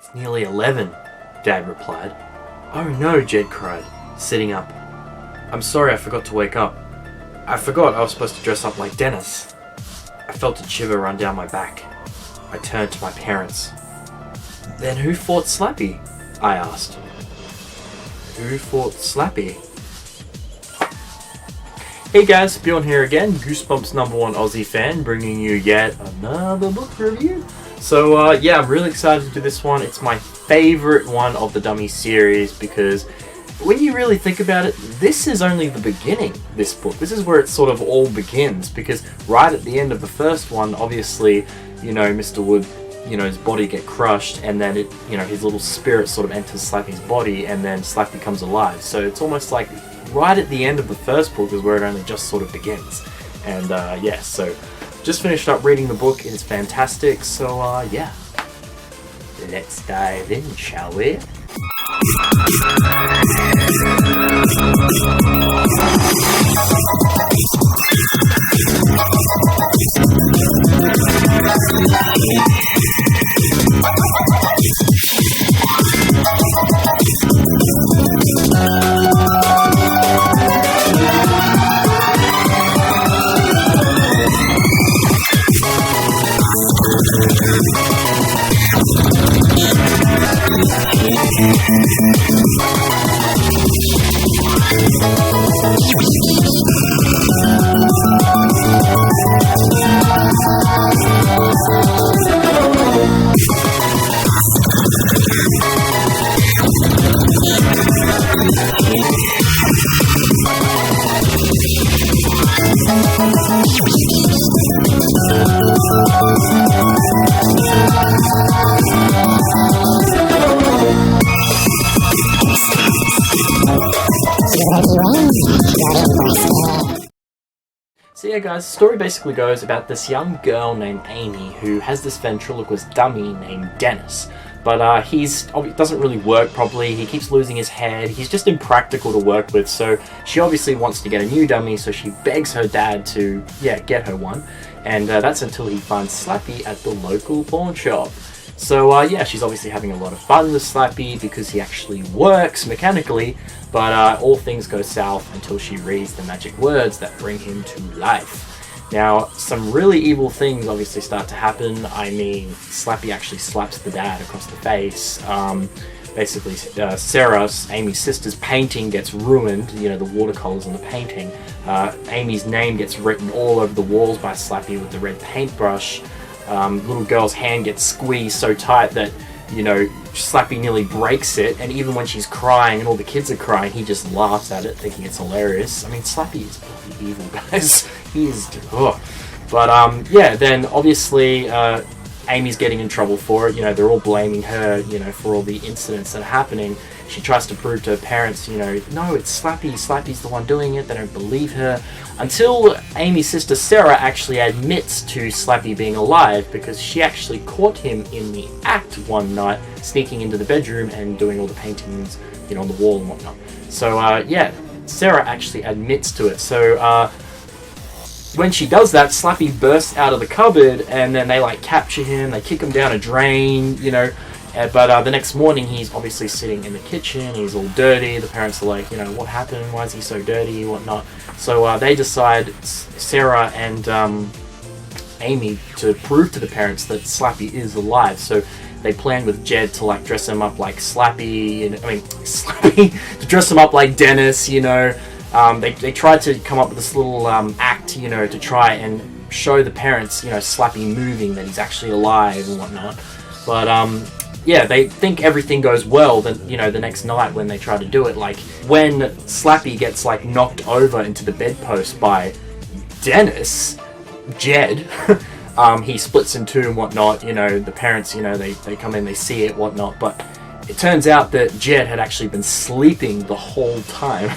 It's nearly 11, Dad replied. Oh no, Jed cried, sitting up. I'm sorry I forgot to wake up. I forgot I was supposed to dress up like Dennis. I felt a shiver run down my back. I turned to my parents. Then who fought Slappy? I asked. Who fought Slappy? Hey guys, Bjorn here again, Goosebumps #1 Aussie fan, bringing you yet another book review. So yeah, I'm really excited to do this one. It's my favorite one of the Dummy series because when you really think about it, this is only the beginning, this book. This is where it sort of all begins, because right at the end of the first one, obviously, you know, Mr. Wood, you know, his body get crushed, and then it, you know, his little spirit sort of enters Slappy's body, and then Slappy comes alive. So it's almost like right at the end of the first book is where it only just sort of begins. And yeah, so just finished up reading the book. It's fantastic. So yeah, let's dive in, shall we? So yeah guys, the story basically goes about this young girl named Amy who has this ventriloquist dummy named Dennis. But he doesn't really work properly, he keeps losing his head, he's just impractical to work with, so she obviously wants to get a new dummy, so she begs her dad to, yeah, get her one. And that's until he finds Slappy at the local pawn shop. So yeah, she's obviously having a lot of fun with Slappy because he actually works mechanically, but all things go south until she reads the magic words that bring him to life. Now, some really evil things obviously start to happen. I mean, Slappy actually slaps the dad across the face. Basically, Sarah, Amy's sister's painting gets ruined, you know, the watercolors on the painting. Amy's name gets written all over the walls by Slappy with the red paintbrush. Little girl's hand gets squeezed so tight that, you know, Slappy nearly breaks it, and even when she's crying and all the kids are crying, he just laughs at it, thinking it's hilarious. I mean, Slappy is bloody evil, guys. He is... ugh. But, yeah, then obviously Amy's getting in trouble for it. You know, they're all blaming her, you know, for all the incidents that are happening. She tries to prove to her parents, you know, no, it's Slappy. Slappy's the one doing it. They don't believe her. Until Amy's sister Sarah actually admits to Slappy being alive, because she actually caught him in the act one night, sneaking into the bedroom and doing all the paintings, you know, on the wall and whatnot. So, yeah, Sarah actually admits to it. So, when she does that, Slappy bursts out of the cupboard, and then they, like, capture him, they kick him down a drain, you know. But the next morning, he's obviously sitting in the kitchen, he's all dirty, the parents are like, you know, what happened, why is he so dirty, whatnot. So they decide, Sarah and Amy, to prove to the parents that Slappy is alive. So they plan with Jed to, like, dress him up like Slappy, Slappy, to dress him up like Dennis, you know. They tried to come up with this little act, you know, to try and show the parents, you know, Slappy moving, that he's actually alive and whatnot. But, yeah, they think everything goes well, then, you know, the next night when they try to do it, like, when Slappy gets, like, knocked over into the bedpost by Dennis, Jed, he splits in two and whatnot, you know, the parents, you know, they come in, they see it, whatnot, but it turns out that Jed had actually been sleeping the whole time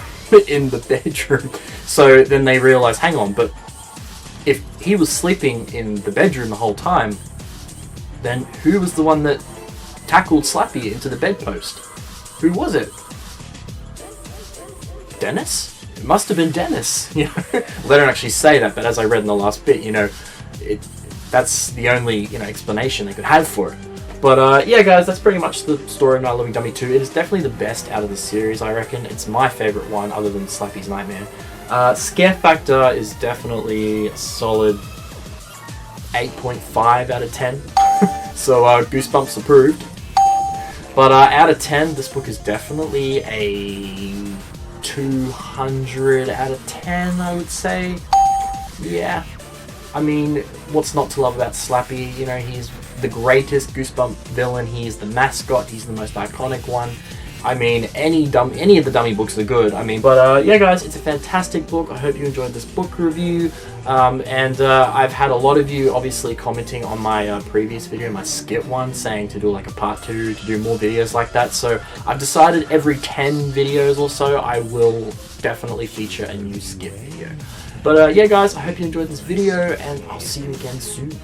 in the bedroom. So then they realize, hang on, but if he was sleeping in the bedroom the whole time, then who was the one that tackled Slappy into the bedpost? Who was it? Dennis? It must have been Dennis. You know, well, they don't actually say that, but as I read in the last bit, you know, that's the only, you know, explanation they could have for it. But yeah, guys, that's pretty much the story of Night Living Dummy 2. It is definitely the best out of the series, I reckon. It's my favourite one, other than Slappy's Nightmare. Scare factor is definitely a solid 8.5 out of 10. So Goosebumps approved. But out of 10, this book is definitely a 200 out of 10, I would say. Yeah. I mean, what's not to love about Slappy? You know, he's the greatest Goosebump villain. He is the mascot. He's the most iconic one. I mean, any of the Dummy books are good. I mean, but yeah, guys, it's a fantastic book. I hope you enjoyed this book review. And I've had a lot of you obviously commenting on my previous video, my skit one, saying to do like a part 2, to do more videos like that. So I've decided every 10 videos or so, I will definitely feature a new skit video. But yeah, guys, I hope you enjoyed this video, and I'll see you again soon.